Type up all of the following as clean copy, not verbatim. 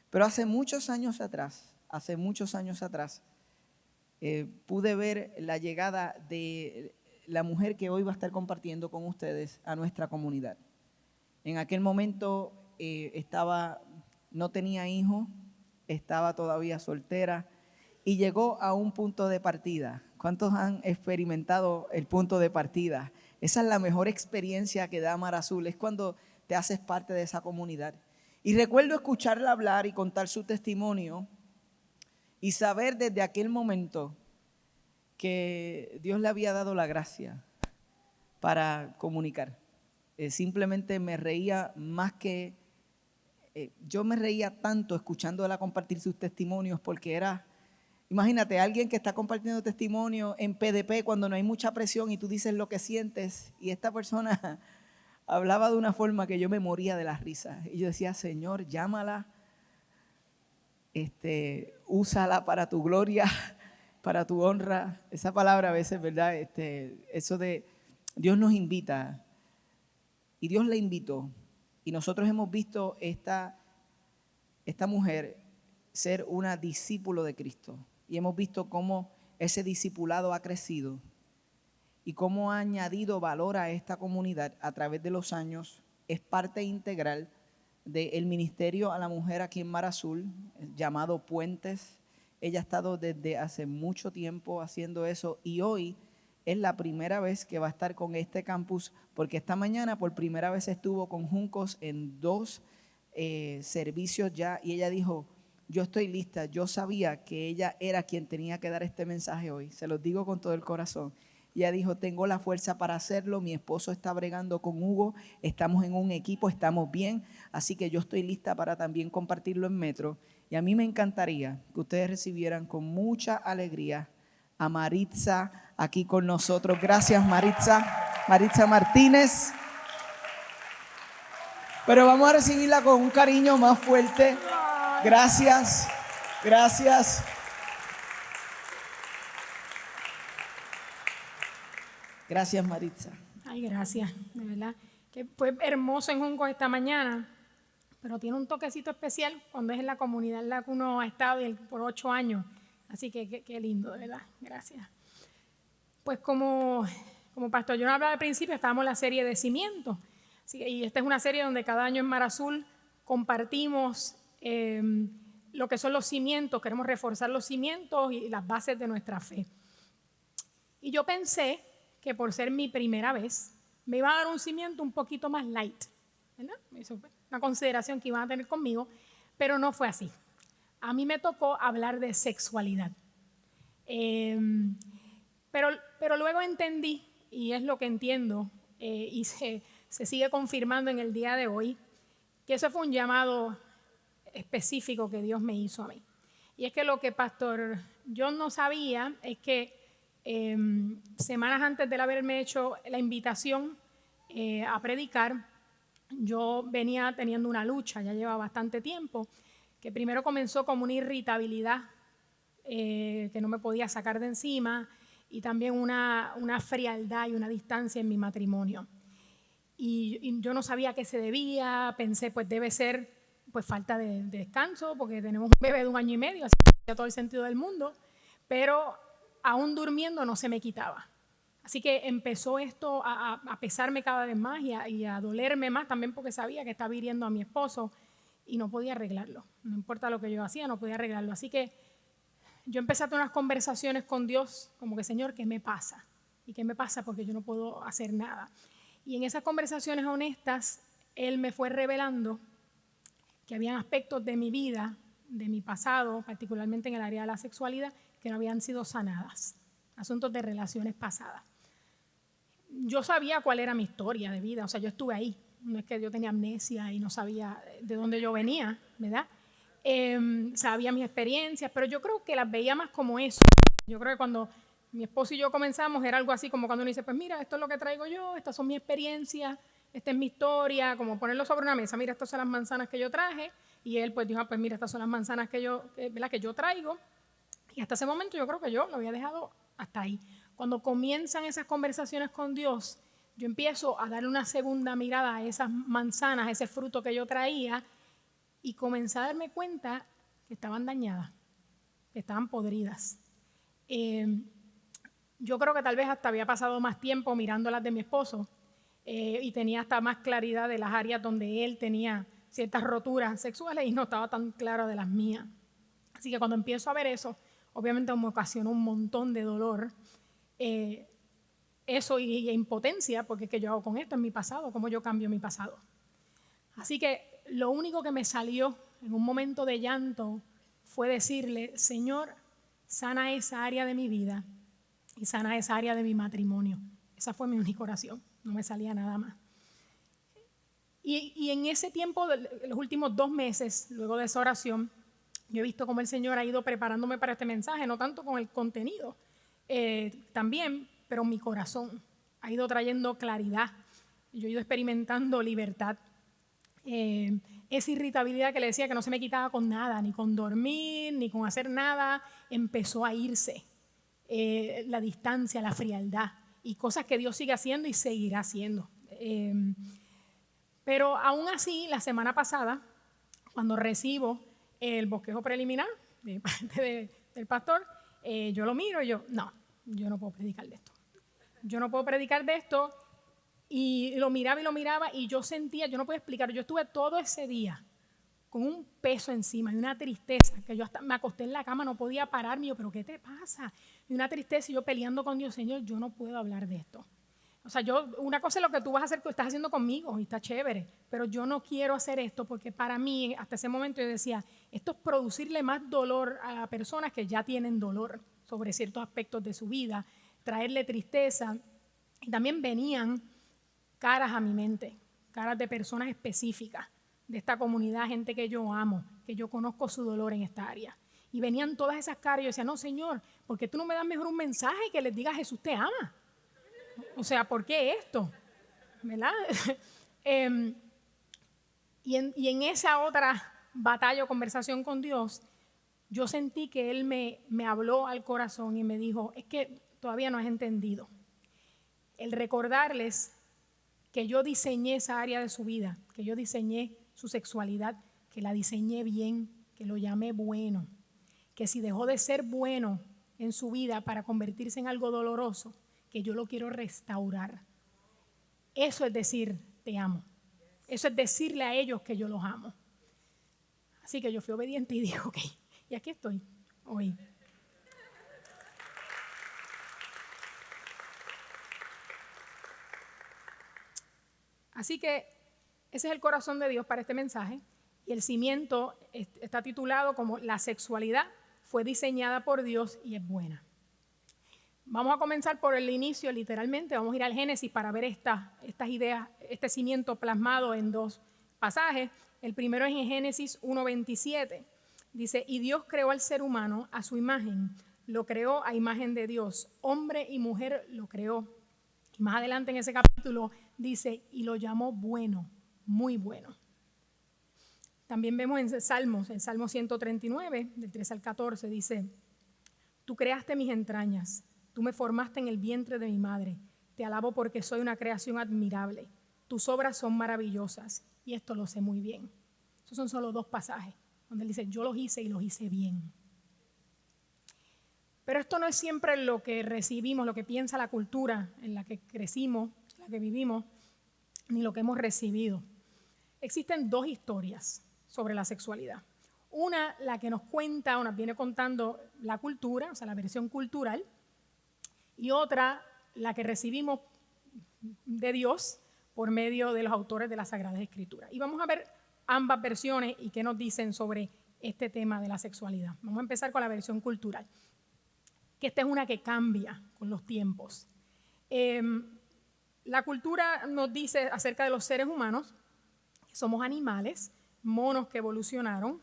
Pero hace muchos años atrás, pude ver la llegada de la mujer que hoy va a estar compartiendo con ustedes a nuestra comunidad. En aquel momento no tenía hijo, estaba todavía soltera y llegó a un punto de partida. ¿Cuántos han experimentado el punto de partida? Esa es la mejor experiencia que da Mar Azul, es cuando te haces parte de esa comunidad. Y recuerdo escucharla hablar y contar su testimonio y saber desde aquel momento que Dios le había dado la gracia para comunicar. Simplemente me reía yo me reía tanto escuchándola compartir sus testimonios, porque imagínate, alguien que está compartiendo testimonio en PDP cuando no hay mucha presión y tú dices lo que sientes, y esta persona hablaba de una forma que yo me moría de la risa. Y yo decía, Señor, llámala, úsala para tu gloria, para tu honra. Esa palabra a veces, ¿verdad? Eso de Dios nos invita, y Dios la invitó. Y nosotros hemos visto esta mujer ser una discípulo de Cristo. Y hemos visto cómo ese discipulado ha crecido y cómo ha añadido valor a esta comunidad a través de los años. Es parte integral del ministerio a la mujer aquí en Mar Azul, llamado Puentes. Ella ha estado desde hace mucho tiempo haciendo eso, y hoy es la primera vez que va a estar con este campus, porque esta mañana por primera vez estuvo con Juncos en 2 servicios ya, y ella dijo, yo estoy lista. Yo sabía que ella era quien tenía que dar este mensaje hoy, se los digo con todo el corazón. Ella dijo, tengo la fuerza para hacerlo, mi esposo está bregando con Hugo, estamos en un equipo, estamos bien, así que yo estoy lista para también compartirlo en Metro. Y a mí me encantaría que ustedes recibieran con mucha alegría a Maritza aquí con nosotros. Gracias, Maritza Martínez. Pero vamos a recibirla con un cariño más fuerte. Gracias. Gracias, Maritza. Ay, gracias, de verdad. Que fue hermoso en Juncos esta mañana, pero tiene un toquecito especial cuando es en la comunidad en la que uno ha estado por 8 años. Así que qué lindo, de verdad. Gracias. Pues como Pastor John hablaba al principio, estábamos en la serie de cimientos. Y esta es una serie donde cada año en Mar Azul compartimos lo que son los cimientos. Queremos reforzar los cimientos y las bases de nuestra fe. Y yo pensé que por ser mi primera vez, me iba a dar un cimiento un poquito más light, ¿verdad? Eso fue una consideración que iban a tener conmigo, pero no fue así. A mí me tocó hablar de sexualidad. Pero luego entendí, y es lo que entiendo, y se sigue confirmando en el día de hoy, que eso fue un llamado específico que Dios me hizo a mí. Y es que lo que Pastor John no sabía es que semanas antes de haberme hecho la invitación a predicar, yo venía teniendo una lucha, ya lleva bastante tiempo, que primero comenzó como una irritabilidad que no me podía sacar de encima, y también una frialdad y una distancia en mi matrimonio. Y yo no sabía a qué se debía. Pensé, pues debe ser pues falta de descanso, porque tenemos un bebé de 1 año y medio, así que tenía todo el sentido del mundo, pero aún durmiendo no se me quitaba. Así que empezó esto a pesarme cada vez más y a dolerme más, también porque sabía que estaba hiriendo a mi esposo y no podía arreglarlo. No importa lo que yo hacía, no podía arreglarlo. Así que yo empecé a tener unas conversaciones con Dios, como que, Señor, ¿qué me pasa? ¿Y qué me pasa? Porque yo no puedo hacer nada. Y en esas conversaciones honestas, Él me fue revelando que habían aspectos de mi vida, de mi pasado, particularmente en el área de la sexualidad, que no habían sido sanadas. Asuntos de relaciones pasadas. Yo sabía cuál era mi historia de vida, o sea, yo estuve ahí. No es que yo tenía amnesia y no sabía de dónde yo venía, ¿verdad? Sabía mis experiencias, pero yo creo que las veía más como eso. Yo creo que cuando mi esposo y yo comenzamos era algo así como cuando uno dice, pues mira, esto es lo que traigo yo, estas son mis experiencias, esta es mi historia, como ponerlo sobre una mesa, mira, estas son las manzanas que yo traje, y él pues dijo, pues mira, estas son las manzanas que yo traigo, y hasta ese momento yo creo que yo lo había dejado hasta ahí. Cuando comienzan esas conversaciones con Dios, yo empiezo a darle una segunda mirada a esas manzanas, a ese fruto que yo traía, y comencé a darme cuenta que estaban dañadas, que estaban podridas. Yo creo que tal vez hasta había pasado más tiempo mirando las de mi esposo y tenía hasta más claridad de las áreas donde él tenía ciertas roturas sexuales y no estaba tan claro de las mías. Así que cuando empiezo a ver eso, obviamente me ocasionó un montón de dolor. Eso y impotencia, porque ¿qué yo hago con esto en mi pasado? ¿Cómo yo cambio mi pasado? Así que lo único que me salió en un momento de llanto fue decirle, Señor, sana esa área de mi vida y sana esa área de mi matrimonio. Esa fue mi única oración, no me salía nada más. Y en ese tiempo, los últimos 2 meses, luego de esa oración, yo he visto cómo el Señor ha ido preparándome para este mensaje, no tanto con el contenido, también, pero mi corazón ha ido trayendo claridad. Yo he ido experimentando libertad. Esa irritabilidad que le decía que no se me quitaba con nada, ni con dormir, ni con hacer nada, empezó a irse. La distancia, la frialdad y cosas que Dios sigue haciendo y seguirá haciendo. Pero aún así, la semana pasada, cuando recibo el bosquejo preliminar de parte del pastor, yo lo miro y yo no puedo predicar de esto. Yo no puedo predicar de esto. Y lo miraba y yo sentía, yo no puedo explicar, yo estuve todo ese día con un peso encima y una tristeza, que yo hasta me acosté en la cama, no podía pararme, yo, pero ¿qué te pasa? Y una tristeza y yo peleando con Dios, Señor, yo no puedo hablar de esto. O sea, una cosa es lo que tú vas a hacer, que estás haciendo conmigo y está chévere, pero yo no quiero hacer esto porque para mí, hasta ese momento yo decía, esto es producirle más dolor a personas que ya tienen dolor sobre ciertos aspectos de su vida, traerle tristeza. Y también venían caras a mi mente, caras de personas específicas de esta comunidad, gente que yo amo, que yo conozco su dolor en esta área. Y venían todas esas caras y yo decía, no, Señor, ¿por qué tú no me das mejor un mensaje que les diga Jesús te ama? O sea, ¿por qué esto? ¿Verdad? Y en esa otra batalla o conversación con Dios, yo sentí que Él me habló al corazón y me dijo, es que todavía no has entendido. El recordarles que yo diseñé esa área de su vida, que yo diseñé su sexualidad, que la diseñé bien, que lo llamé bueno, que si dejó de ser bueno en su vida para convertirse en algo doloroso, que yo lo quiero restaurar. Eso es decir, te amo. Eso es decirle a ellos que yo los amo. Así que yo fui obediente y dije, ok, y aquí estoy hoy. Así que ese es el corazón de Dios para este mensaje y el cimiento está titulado como la sexualidad fue diseñada por Dios y es buena. Vamos a comenzar por el inicio literalmente, vamos a ir al Génesis para ver estas ideas, este cimiento plasmado en 2 pasajes. El primero es en Génesis 1:27, dice, y Dios creó al ser humano a su imagen, lo creó a imagen de Dios, hombre y mujer lo creó. Y más adelante en ese capítulo dice, y lo llamó bueno, muy bueno. También vemos en Salmos, el Salmo 139, del 3 al 14, dice, tú creaste mis entrañas, tú me formaste en el vientre de mi madre, te alabo porque soy una creación admirable, tus obras son maravillosas, y esto lo sé muy bien. Esos son solo 2 pasajes, donde él dice, yo los hice y los hice bien. Pero esto no es siempre lo que recibimos, lo que piensa la cultura en la que crecimos, en la que vivimos, ni lo que hemos recibido. Existen 2 historias sobre la sexualidad. Una, la que nos cuenta o nos viene contando la cultura, o sea, la versión cultural, y otra, la que recibimos de Dios por medio de los autores de las Sagradas Escrituras. Y vamos a ver ambas versiones y qué nos dicen sobre este tema de la sexualidad. Vamos a empezar con la versión cultural, que esta es una que cambia con los tiempos. La cultura nos dice acerca de los seres humanos que somos animales, monos que evolucionaron.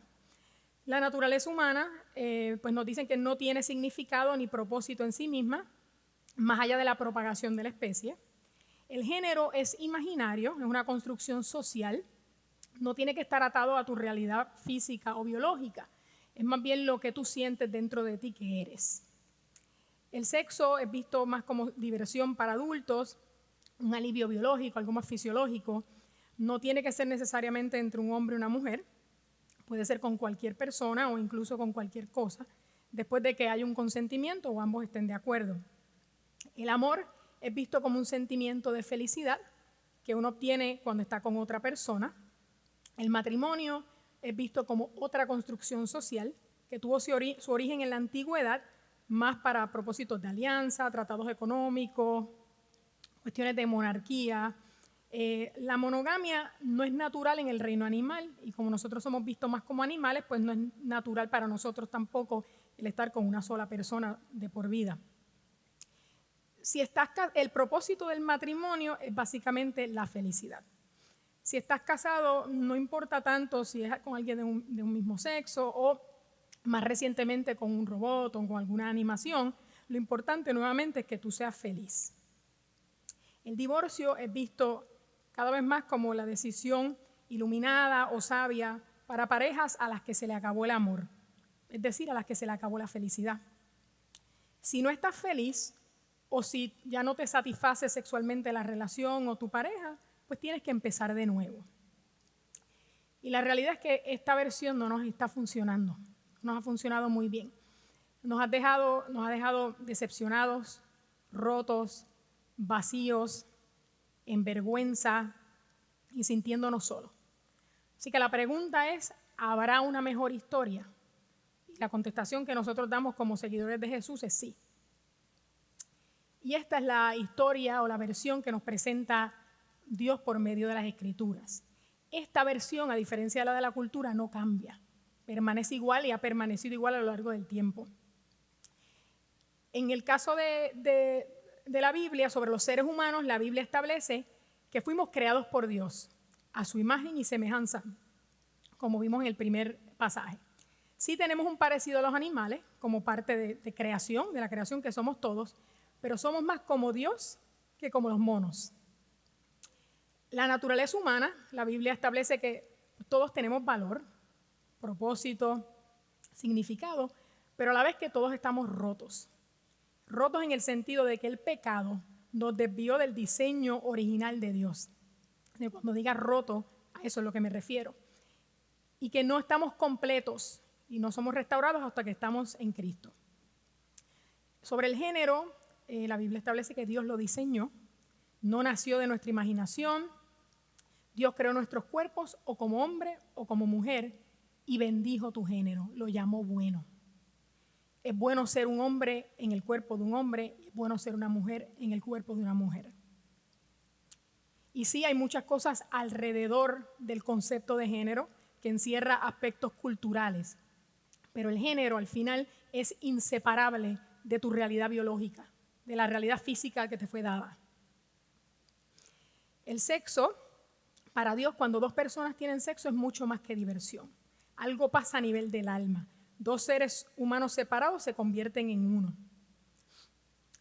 La naturaleza humana pues nos dicen que no tiene significado ni propósito en sí misma, más allá de la propagación de la especie. El género es imaginario, es una construcción social, no tiene que estar atado a tu realidad física o biológica, es más bien lo que tú sientes dentro de ti que eres. El sexo es visto más como diversión para adultos, un alivio biológico, algo más fisiológico. No tiene que ser necesariamente entre un hombre y una mujer. Puede ser con cualquier persona o incluso con cualquier cosa, después de que haya un consentimiento o ambos estén de acuerdo. El amor es visto como un sentimiento de felicidad que uno obtiene cuando está con otra persona. El matrimonio es visto como otra construcción social que tuvo su origen en la antigüedad, más para propósitos de alianza, tratados económicos, cuestiones de monarquía. La monogamia no es natural en el reino animal y como nosotros somos vistos más como animales, pues no es natural para nosotros tampoco el estar con una sola persona de por vida. El propósito del matrimonio es básicamente la felicidad. Si estás casado, no importa tanto si es con alguien de un mismo sexo o más recientemente con un robot o con alguna animación, lo importante nuevamente es que tú seas feliz. El divorcio es visto cada vez más como la decisión iluminada o sabia para parejas a las que se le acabó el amor, es decir, a las que se le acabó la felicidad. Si no estás feliz o si ya no te satisface sexualmente la relación o tu pareja, pues tienes que empezar de nuevo. Y la realidad es que esta versión no nos está funcionando, no nos ha funcionado muy bien. Nos ha dejado decepcionados, rotos, vacíos, en vergüenza y sintiéndonos solos. Así que la pregunta es, ¿habrá una mejor historia? Y la contestación que nosotros damos como seguidores de Jesús es sí. Y esta es la historia o la versión que nos presenta Dios por medio de las Escrituras. Esta versión, a diferencia de la de la cultura, no cambia. Permanece igual y ha permanecido igual a lo largo del tiempo. En el caso de la Biblia, sobre los seres humanos, la Biblia establece que fuimos creados por Dios a su imagen y semejanza, como vimos en el primer pasaje. Sí tenemos un parecido a los animales, como parte de creación, de la creación que somos todos, pero somos más como Dios que como los monos. La naturaleza humana, la Biblia establece que todos tenemos valor, propósito, significado, pero a la vez que todos estamos rotos. Rotos en el sentido de que el pecado nos desvió del diseño original de Dios. Cuando diga roto, a eso es lo que me refiero. Y que no estamos completos y no somos restaurados hasta que estamos en Cristo. Sobre el género, la Biblia establece que Dios lo diseñó, no nació de nuestra imaginación. Dios creó nuestros cuerpos o como hombre o como mujer y bendijo tu género, lo llamó bueno. Es bueno ser un hombre en el cuerpo de un hombre, es bueno ser una mujer en el cuerpo de una mujer. Y sí, hay muchas cosas alrededor del concepto de género que encierra aspectos culturales, pero el género al final es inseparable de tu realidad biológica, de la realidad física que te fue dada. El sexo, para Dios, cuando dos personas tienen sexo, es mucho más que diversión. Algo pasa a nivel del alma. Dos seres humanos separados se convierten en uno.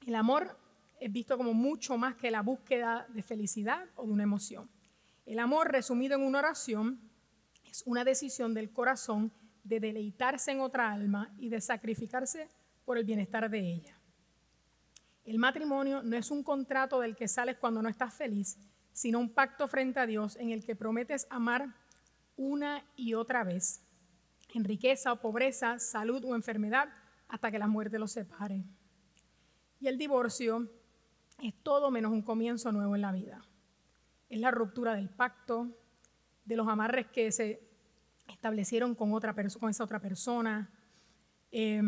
El amor es visto como mucho más que la búsqueda de felicidad o de una emoción. El amor, resumido en una oración, es una decisión del corazón de deleitarse en otra alma y de sacrificarse por el bienestar de ella. El matrimonio no es un contrato del que sales cuando no estás feliz, sino un pacto frente a Dios en el que prometes amar una y otra vez, en riqueza o pobreza, salud o enfermedad, hasta que la muerte los separe. Y el divorcio es todo menos un comienzo nuevo en la vida. Es la ruptura del pacto, de los amarres que se establecieron con esa otra persona, es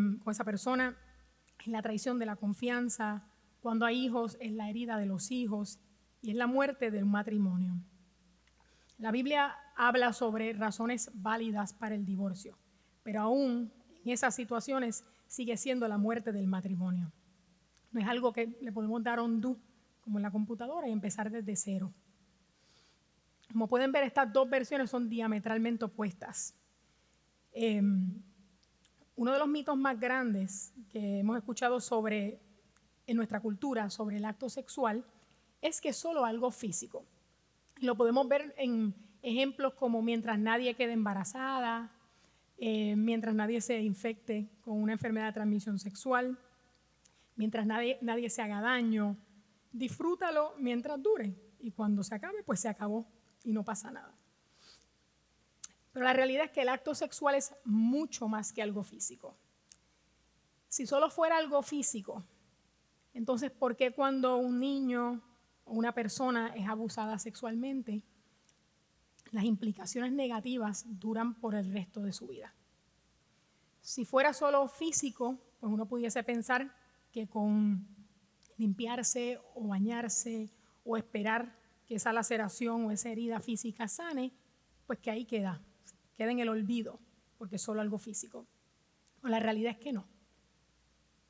la traición de la confianza. Cuando hay hijos, es la herida de los hijos y es la muerte del matrimonio. La Biblia habla sobre razones válidas para el divorcio, pero aún en esas situaciones sigue siendo la muerte del matrimonio. No es algo que le podemos dar undo como en la computadora y empezar desde cero. Como pueden ver, estas dos versiones son diametralmente opuestas. Uno de los mitos más grandes que hemos escuchado en nuestra cultura sobre el acto sexual es que es solo algo físico. Lo podemos ver en ejemplos como mientras nadie quede embarazada, mientras nadie se infecte con una enfermedad de transmisión sexual, mientras nadie se haga daño. Disfrútalo mientras dure y cuando se acabe, pues se acabó y no pasa nada. Pero la realidad es que el acto sexual es mucho más que algo físico. Si solo fuera algo físico, entonces ¿por qué cuando un niño o una persona es abusada sexualmente, las implicaciones negativas duran por el resto de su vida? Si fuera solo físico, pues uno pudiese pensar que con limpiarse o bañarse o esperar que esa laceración o esa herida física sane, pues que ahí queda en el olvido, porque es solo algo físico. Pero la realidad es que no,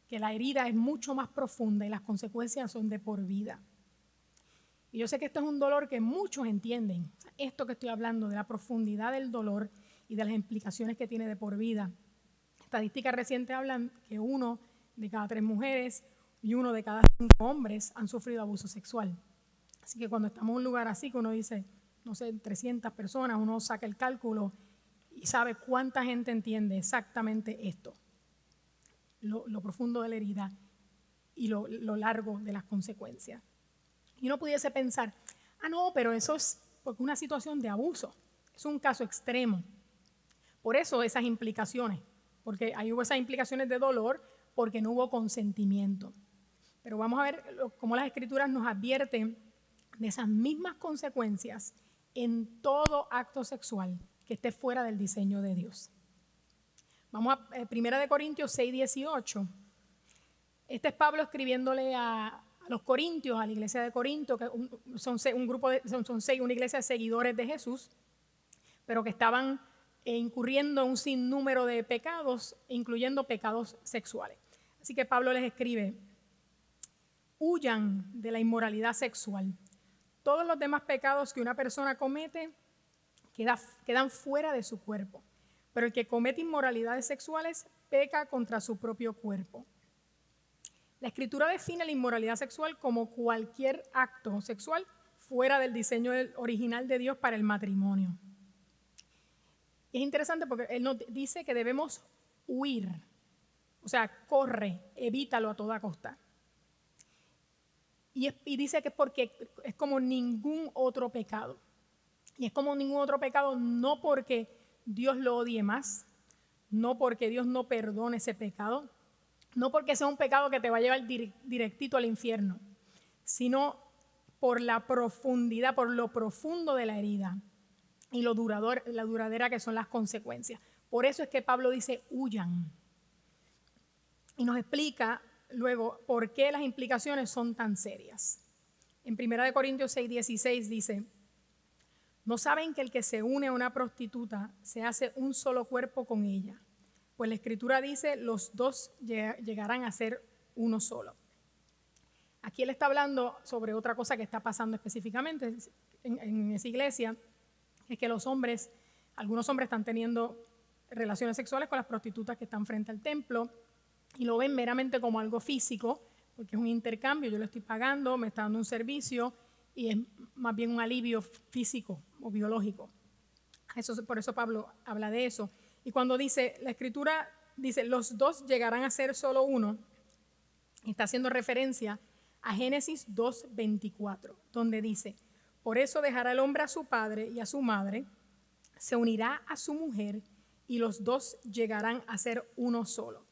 que la herida es mucho más profunda y las consecuencias son de por vida. Y yo sé que esto es un dolor que muchos entienden, esto que estoy hablando de la profundidad del dolor y de las implicaciones que tiene de por vida. Estadísticas recientes hablan que 1 de cada 3 mujeres y 1 de cada 5 hombres han sufrido abuso sexual. Así que cuando estamos en un lugar así, que uno dice, no sé, 300 personas, uno saca el cálculo y sabe cuánta gente entiende exactamente esto, lo profundo de la herida y lo largo de las consecuencias. Y uno pudiese pensar, no, pero eso es porque una situación de abuso, es un caso extremo. Por eso esas implicaciones, porque ahí hubo esas implicaciones de dolor, porque no hubo consentimiento. Pero vamos a ver cómo las Escrituras nos advierten de esas mismas consecuencias en todo acto sexual que esté fuera del diseño de Dios. Vamos a 1 Corintios 6:18. Este es Pablo escribiéndole a los corintios, a la iglesia de Corinto, que son una iglesia de seguidores de Jesús, pero que estaban incurriendo en un sinnúmero de pecados, incluyendo pecados sexuales. Así que Pablo les escribe: huyan de la inmoralidad sexual. Todos los demás pecados que una persona comete quedan fuera de su cuerpo, pero el que comete inmoralidades sexuales peca contra su propio cuerpo. La Escritura define la inmoralidad sexual como cualquier acto sexual fuera del diseño original de Dios para el matrimonio. Y es interesante porque Él nos dice que debemos huir, o sea, corre, evítalo a toda costa. Y dice que es porque es como ningún otro pecado. Y es como ningún otro pecado no porque Dios lo odie más, no porque Dios no perdone ese pecado, no porque sea un pecado que te va a llevar directito al infierno, sino por la profundidad, por lo profundo de la herida y la duradera que son las consecuencias. Por eso es que Pablo dice, huyan. Y nos explica luego por qué las implicaciones son tan serias. En 1 Corintios 6:16 dice, ¿no saben que el que se une a una prostituta se hace un solo cuerpo con ella? Pues la Escritura dice, los dos llegarán a ser uno solo. Aquí él está hablando sobre otra cosa que está pasando específicamente en esa iglesia, es que algunos hombres están teniendo relaciones sexuales con las prostitutas que están frente al templo y lo ven meramente como algo físico, porque es un intercambio, yo le estoy pagando, me está dando un servicio y es más bien un alivio físico o biológico. Por eso Pablo habla de eso. Y cuando la Escritura dice, los dos llegarán a ser solo uno, está haciendo referencia a Génesis 2:24, donde dice, por eso dejará el hombre a su padre y a su madre, se unirá a su mujer y los dos llegarán a ser uno solo.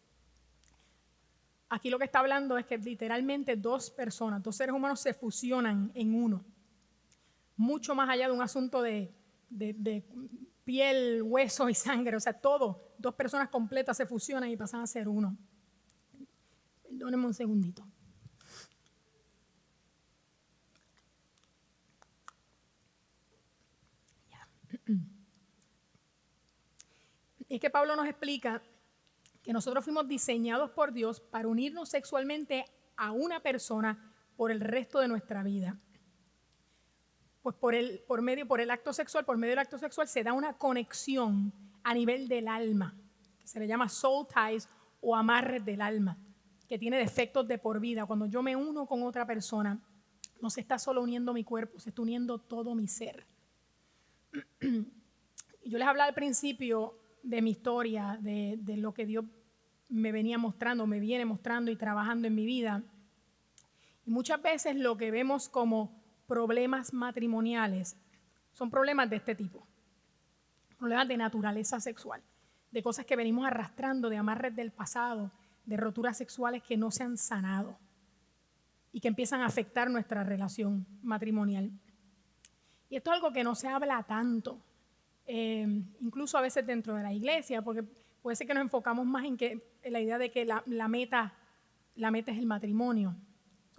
Aquí lo que está hablando es que literalmente dos personas, dos seres humanos se fusionan en uno. Mucho más allá de un asunto de piel, hueso y sangre, o sea, todo, dos personas completas se fusionan y pasan a ser uno. Perdónenme un segundito. Es que Pablo nos explica que nosotros fuimos diseñados por Dios para unirnos sexualmente a una persona por el resto de nuestra vida. Pues por medio del acto sexual se da una conexión a nivel del alma, que se le llama soul ties o amarres del alma, que tiene efectos de por vida. Cuando yo me uno con otra persona, no se está solo uniendo mi cuerpo, se está uniendo todo mi ser. Yo les hablaba al principio de mi historia, de lo que Dios me viene mostrando y trabajando en mi vida. Y muchas veces lo que vemos como problemas matrimoniales son problemas de este tipo. problemas de naturaleza sexual, de cosas que venimos arrastrando, de amarres del pasado, de roturas sexuales que no se han sanado y que empiezan a afectar nuestra relación matrimonial. Y esto es algo que no se habla tanto, incluso a veces dentro de la iglesia, porque puede ser que nos enfocamos más en la idea de que la meta es el matrimonio.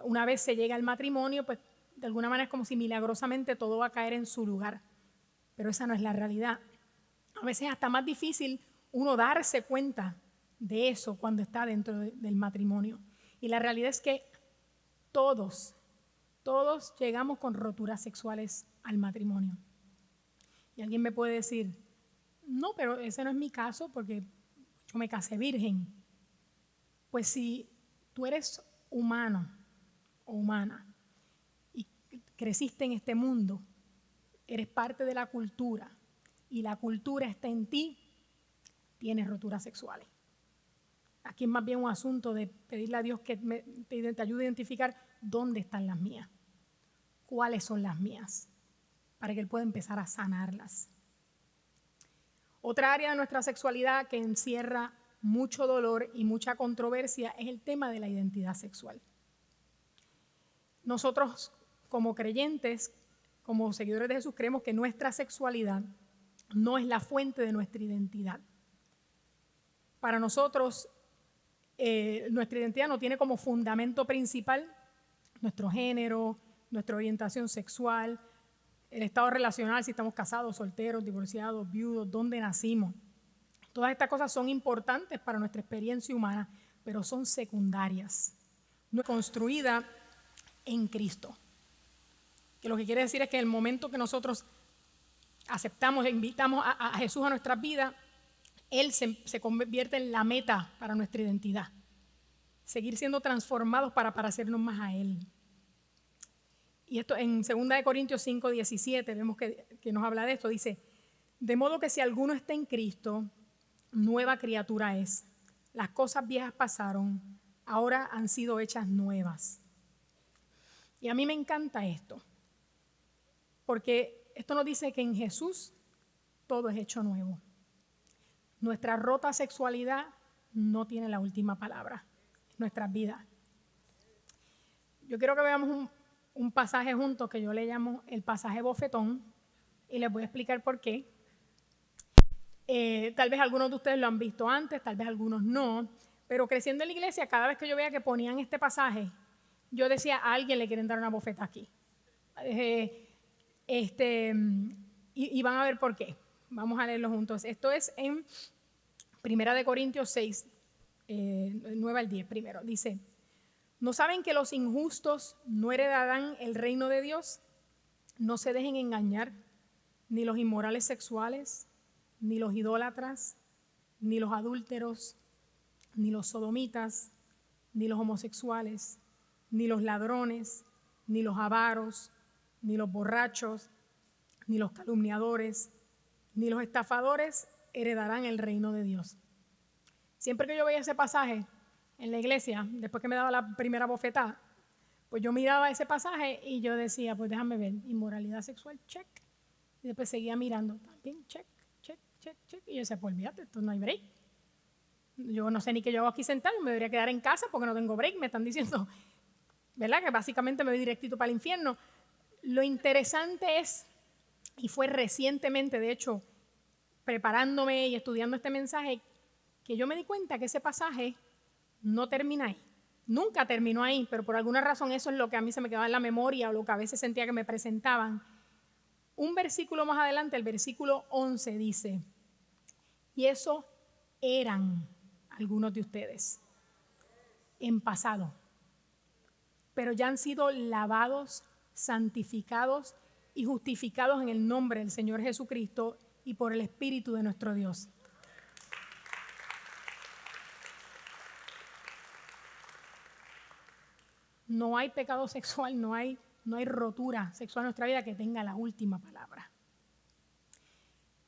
Una vez se llega al matrimonio, pues de alguna manera es como si milagrosamente todo va a caer en su lugar, pero esa no es la realidad. A veces es hasta más difícil uno darse cuenta de eso cuando está dentro del matrimonio. Y la realidad es que todos llegamos con roturas sexuales al matrimonio. Y alguien me puede decir, no, pero ese no es mi caso porque yo me casé virgen. Pues si tú eres humano o humana y creciste en este mundo, eres parte de la cultura y la cultura está en ti, tienes roturas sexuales. Aquí es más bien un asunto de pedirle a Dios que te ayude a identificar dónde están las mías, cuáles son las mías, para que Él pueda empezar a sanarlas. Otra área de nuestra sexualidad que encierra mucho dolor y mucha controversia es el tema de la identidad sexual. Nosotros, como creyentes, como seguidores de Jesús, creemos que nuestra sexualidad no es la fuente de nuestra identidad. Para nosotros, nuestra identidad no tiene como fundamento principal nuestro género, nuestra orientación sexual, el estado relacional, si estamos casados, solteros, divorciados, viudos, dónde nacimos. Todas estas cosas son importantes para nuestra experiencia humana, pero son secundarias. No es construida en Cristo. Que lo que quiere decir es que en el momento que nosotros aceptamos e invitamos a Jesús a nuestras vidas, Él se convierte en la meta para nuestra identidad. Seguir siendo transformados para parecernos más a Él. Y esto en 2 Corintios 5:17 vemos que nos habla de esto. Dice, de modo que si alguno está en Cristo, nueva criatura es. Las cosas viejas pasaron, ahora han sido hechas nuevas. Y a mí me encanta esto, porque esto nos dice que en Jesús todo es hecho nuevo. Nuestra rota sexualidad no tiene la última palabra en nuestras vidas. Yo quiero que veamos un pasaje juntos que yo le llamo el pasaje bofetón y les voy a explicar por qué. Tal vez algunos de ustedes lo han visto antes, tal vez algunos no, pero creciendo en la iglesia, cada vez que yo veía que ponían este pasaje, yo decía, a alguien le quieren dar una bofeta aquí. Y van a ver por qué. Vamos a leerlo juntos. Esto es en 1 Corintios 6, 9 al 10 primero. Dice, ¿no saben que los injustos no heredarán el reino de Dios? No se dejen engañar, ni los inmorales sexuales, ni los idólatras, ni los adúlteros, ni los sodomitas, ni los homosexuales, ni los ladrones, ni los avaros, ni los borrachos, ni los calumniadores, ni los estafadores heredarán el reino de Dios. Siempre que yo veía ese pasaje en la iglesia, después que me daba la primera bofetada, pues yo miraba ese pasaje y yo decía, pues déjame ver, inmoralidad sexual, check. Y después seguía mirando, también check. Y yo decía, pues olvídate, esto no hay break. Yo no sé ni qué yo hago aquí sentado, me debería quedar en casa porque no tengo break, me están diciendo, ¿verdad? Que básicamente me voy directito para el infierno. Lo interesante es, y fue recientemente, de hecho, preparándome y estudiando este mensaje, que yo me di cuenta que ese pasaje no termina ahí. Nunca terminó ahí, pero por alguna razón eso es lo que a mí se me quedaba en la memoria o lo que a veces sentía que me presentaban. Un versículo más adelante, el versículo 11 dice, y eso eran algunos de ustedes en pasado, pero ya han sido lavados, santificados y justificados en el nombre del Señor Jesucristo y por el Espíritu de nuestro Dios. No hay pecado sexual, no hay rotura sexual en nuestra vida que tenga la última palabra.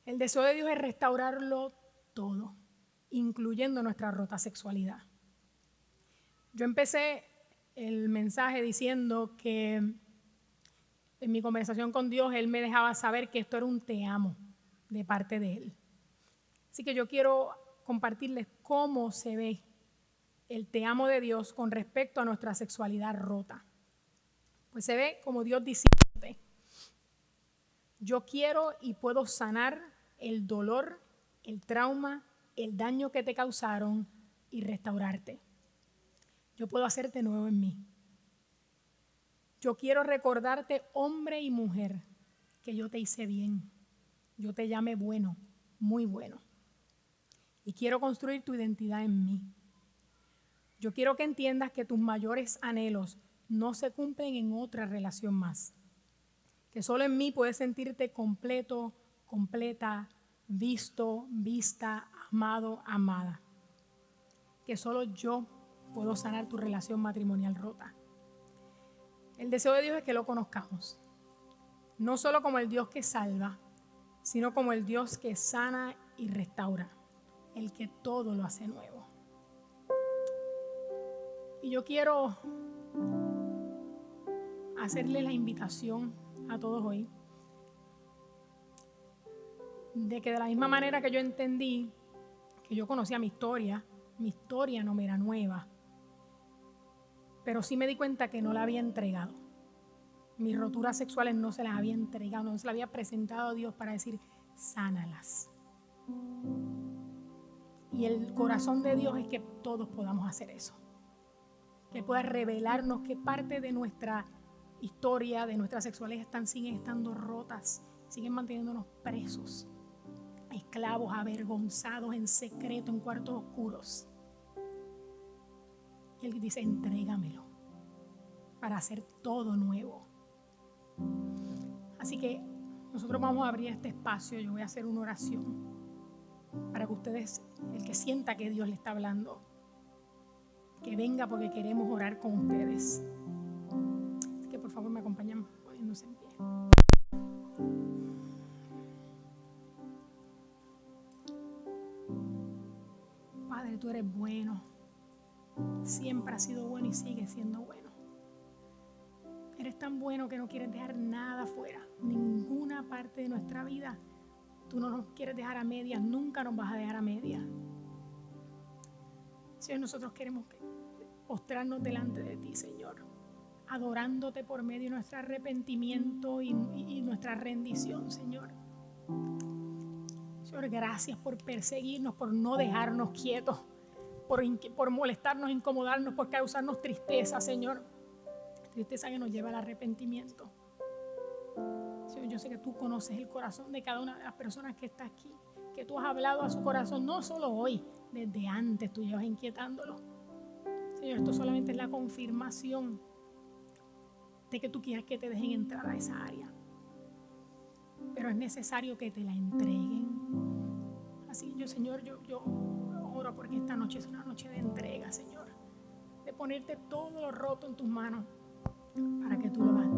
El deseo de Dios es restaurarlo todo, incluyendo nuestra rota sexualidad. Yo empecé el mensaje diciendo que en mi conversación con Dios, Él me dejaba saber que esto era un te amo. de parte de Él. Así que yo quiero compartirles cómo se ve el te amo de Dios con respecto a nuestra sexualidad rota. Pues se ve como Dios diciéndote: yo quiero y puedo sanar el dolor, el trauma, el daño que te causaron y restaurarte. Yo puedo hacerte nuevo en mí. Yo quiero recordarte, hombre y mujer, que yo te hice bien. Yo te llamé bueno, muy bueno. Y quiero construir tu identidad en mí. Yo quiero que entiendas que tus mayores anhelos no se cumplen en otra relación más. Que solo en mí puedes sentirte completo, completa, visto, vista, amado, amada. Que solo yo puedo sanar tu relación matrimonial rota. El deseo de Dios es que lo conozcamos. No solo como el Dios que salva, sino como el Dios que sana y restaura. El que todo lo hace nuevo. Y yo quiero hacerle la invitación a todos hoy de que de la misma manera que yo entendí, que yo conocía mi historia no me era nueva, pero sí me di cuenta que no la había entregado. Mis roturas sexuales no se las había entregado, no se las había presentado a Dios para decir, sánalas. Y el corazón de Dios es que todos podamos hacer eso. Que pueda revelarnos qué parte de nuestra historia, de nuestra sexualidad siguen estando rotas, siguen manteniéndonos presos, esclavos, avergonzados, en secreto, en cuartos oscuros. Y Él dice, entrégamelo para hacer todo nuevo. Así que nosotros vamos a abrir este espacio. Yo voy a hacer una oración para que ustedes, el que sienta que Dios le está hablando, que venga, porque queremos orar con ustedes. Así que por favor me acompañan poniéndose en pie. Padre, tú eres bueno. Siempre has sido bueno y sigues siendo bueno. Eres tan bueno que no quieres dejar nada fuera, ninguna parte de nuestra vida. Tú no nos quieres dejar a medias, nunca nos vas a dejar a medias. Señor, nosotros queremos postrarnos delante de ti, Señor, adorándote por medio de nuestro arrepentimiento y nuestra rendición, Señor. Señor, gracias por perseguirnos, por no dejarnos quietos, por molestarnos, incomodarnos, por causarnos tristeza, Señor. Tristeza que nos lleva al arrepentimiento. Señor, yo sé que tú conoces el corazón de cada una de las personas que está aquí, que tú has hablado a su corazón, no solo hoy, desde antes tú llevas inquietándolo. Señor, esto solamente es la confirmación de que tú quieres que te dejen entrar a esa área. Pero es necesario que te la entreguen. Así yo, Señor, yo oro porque esta noche es una noche de entrega, Señor. De ponerte todo lo roto en tus manos para que tú lo hagas